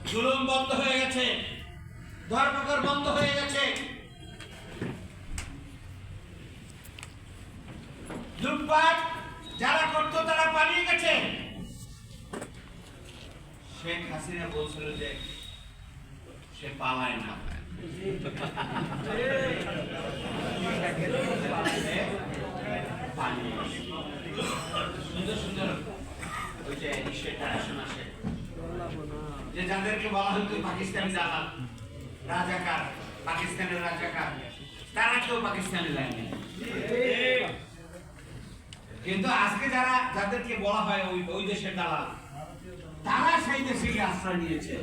জুলুম বন্ধ হয়ে গেছে, ধর্মঘট বন্ধ হয়ে গেছে, লুটপাট যারা করতো তারা পালিয়ে গেছে। শেখ হাসিনা বলছিল যে সে পালায় না, সুন্দর সুন্দর ওই যে আসে যে যাদেরকে বলা হতো পাকিস্তানি জামাত রাজাকার, পাকিস্তানের রাজাকার, তারা কেউ পাকিস্তানে যায়নি। কিন্তু আজকে যারা যাদেরকে বলা হয় ওই দেশের দালাল, তারা সেই দেশে আশ্রয় নিয়েছে।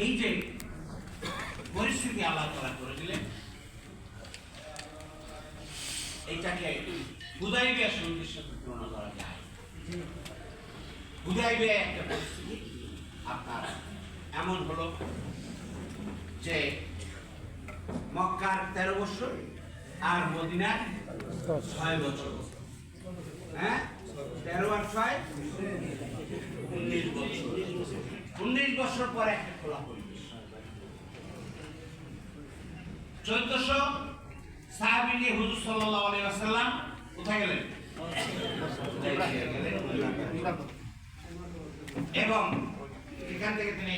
এই যে পরিস্থিতি আল্লাহ তাআলা করে দিলেন, এইটাকে হুদায়বিয়া সন্ধির সাথে তুলনা করা যায়। হুদায়বিয়া একটা পরিস্থিতি আপনার এমন হলো যে মক্কার 13 বছর আর মদিনার 6 বছর, হ্যাঁ 13 আর 6 19 বছর। 19 বছর পরে একটা খোলা পরিবেশ। 1400 সাহাবী নিয়ে হুজুর সাল্লাল্লাহু আলাইহি ওয়াসাল্লাম কোথায় গেলেন? এবং এখান থেকে তিনি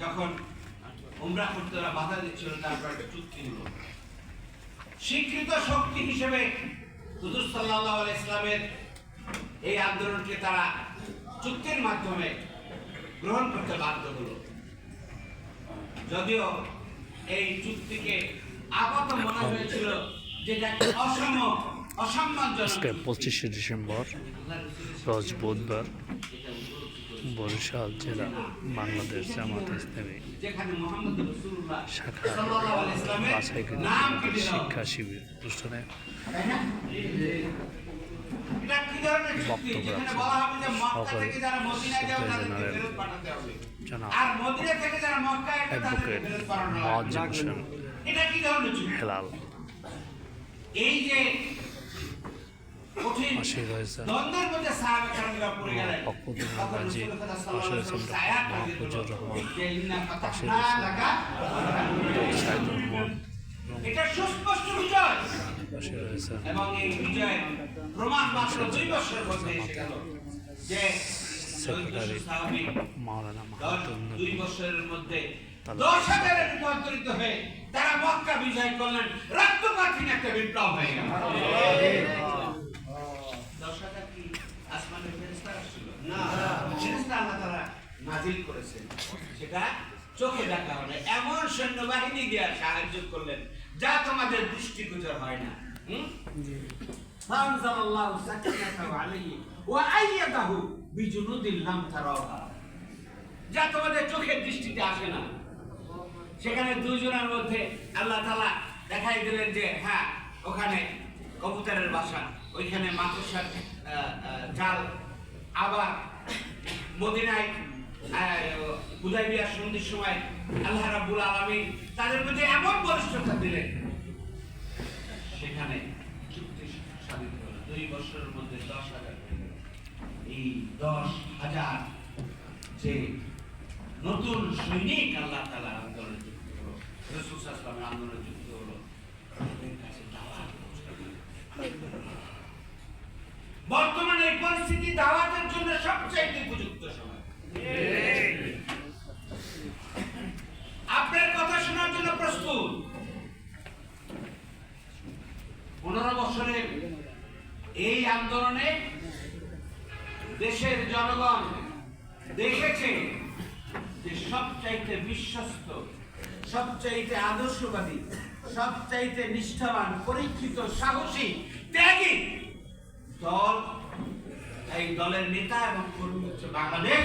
যখন উমরা করতে বাধা দিচ্ছিল, তারপর একটা চুক্তি হলো। স্বীকৃত শক্তি হিসেবে হুজুর সাল্লাল্লাহু আলাইহি ওয়াসাল্লামের এই আন্দোলনকে তারা চুক্তির মাধ্যমে গ্রহণ করতে বাধ্য হলো। যদিও এই চুক্তিকে আপাত মনে হয়েছিল যেটা অসম্মানজনক। 25 ডিসেম্বর রোজ বুধবার বরিশাল জেলা বাংলাদেশ জামাত ইসলামী শাখা বাছাইকৃত শিক্ষা শিবির অনুষ্ঠানে বক্তব্য রাখছেন সহকারী জেনারেল জনাব অ্যাডভোকেট মোয়াজ্জেম হোসেন হেলাল। এই যে পাশে রয়েছেন দ্বন্দ্বের মধ্যে সাহাবায়ে পড়ে ফখরুদ্দিন গাজী, পাশে রয়েছেন মাহফুজুর রহমান, পাশে রয়েছেন সাইদুর রহমান, এটা সুস্পষ্ট বিজয়, পাশে রয়েছেন এবং এই বিজয় প্রমাণ মাত্র 2 বছরের মধ্যে এসে গেল যে সেক্রেটারি মাওলানা মাহাতুর 2 বছরের মধ্যে 10,000 এর রূপান্তরিত হয়ে তারা মক্কা বিজয় করলেন। রক্তপাতহীন একটা বিপ্লব হয়ে গেল। 10,000 কি আসমানের ফেরেশতা ছিল না, ফেরেশতা আল্লাহ তাআলা নাজিল করেছেন, সেটা চোখে দেখা হবে। এমন সৈন্যবাহিনী দিয়ে সাহায্য করলেন যা তোমাদের দৃষ্টিগোচর হয় না। ফানজালাল্লাহু সাকিনাতাহু আলাইহি ওয়া আইয়াদাহু বিজুনুদিন লাম তারাহা, যা তোমাদের চোখের দৃষ্টিতে আসে না। সেখানে 2 জনের মধ্যে আল্লাহ তাআলা দেখাই দিলেন যে হ্যাঁ ওখানে কবুতরের বাসা, ওইখানে মাকড়সার জাল। আবার মদিনায় হুদায়বিয়া সন্ধির সময় আল্লাহ রাব্বুল আলামিন তাদের মধ্যে এমন বলিষ্ঠতা দিলেন, সেখানে চুক্তি সাধিত হলো। 2 বছরের মধ্যে 10,000। এই 10,000 যে নতুন সৈনিক আল্লাহ তাআলা আন্দোলনে যুক্ত হলো, রাসূল সাল্লাল্লাহু আলাইহি ওয়াসাল্লামের আন্দোলনে যুক্ত হলো, তাদের কাছে দাওয়াত পৌঁছে দিল। বর্তমানে এই পরিস্থিতি দাওয়াতের জন্য সবচেয়ে উপযুক্ত সময়। আপনার কথা শোনার জন্য প্রস্তুত। 15 বছরের এই আন্দোলনে দেশের জনগণ দেখেছে যে সবচাইতে বিশ্বস্ত, সবচাইতে আদর্শবাদী, সবচাইতে নিষ্ঠাবান, পরীক্ষিত, সাহসী, ত্যাগী দল, এই দলের নেতা এবং কর্মী হচ্ছে বাংলাদেশ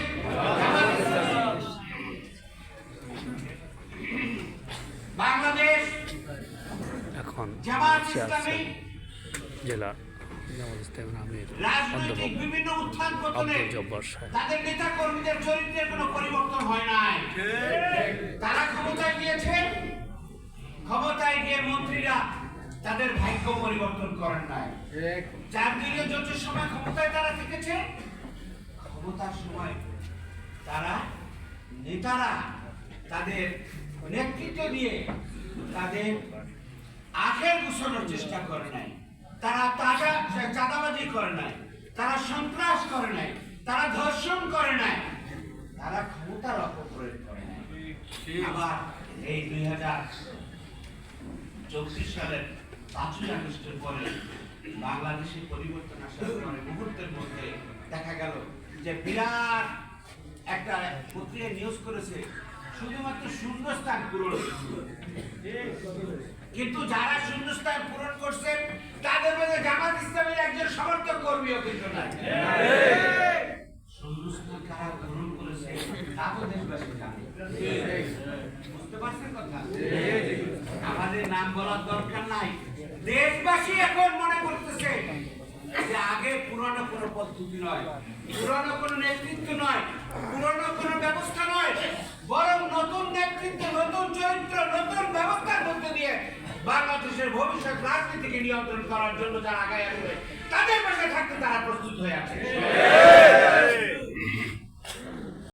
এখন জামাত ইসলামী জেলা জামাত ইসলামী আমির রাজনৈতিক বিভিন্ন উত্থান পতনে তাদের নেতা কর্মীদের চরিত্রের কোনো পরিবর্তন হয় নাই। তারা ক্ষমতায় গিয়েছে, ক্ষমতায় গিয়ে তাদের ভাগ্য পরিবর্তন করেন নাই। 4 দিনের জোটের সময় ক্ষমতায় তারা থেকেছে, ক্ষমতার সময় তারা নেতারা তাদের নেতৃত্ব দিয়ে তাদের আখের গুছানোর চেষ্টা করে নাই, তারা চাঁদাবাজি করে নাই, তারা সন্ত্রাস করে নাই, তারা ধর্ষণ করে নাই, তারা ক্ষমতার অপপ্রয়োগ করে নাই। আবার এই 2024 সালের 5ই আগস্টের পরে বাংলাদেশে পরিবর্তন আসার পরে মুহূর্তের মধ্যে দেখা গেল যে বিরাট একটা পত্রিকা নিউজ করেছে শুধুমাত্র শূন্যস্থান পূরণ, কিন্তু যারা শূন্যস্থান পূরণ করছেন তাদের মধ্যে জামাত ইসলামের একজন সমর্থক কর্মীও কিন্তু নাই। শূন্যস্থান কারা পূরণ করেছে তা তো দেশবাসী জানে। বুঝতে পারছেন কথা? আমাদের নাম বলার দরকার নাই। দেশবাসী এখন মনে করতেছে যে আগে পুরনো কোনো পদ্ধতি নয়, পুরনো কোনো নেতৃত্ব নয়, পুরনো কোনো ব্যবস্থা নয়, বরং নতুন নেতৃত্ব, নতুন চরিত্র, নতুন ব্যবস্থার মধ্যে দিয়ে বাংলাদেশের ভবিষ্যৎ রাজনীতিকে নিয়ন্ত্রণ করার জন্য যারা আগায় আসবে তাদের পাশে থাকতে তারা প্রস্তুত হয়ে আছে।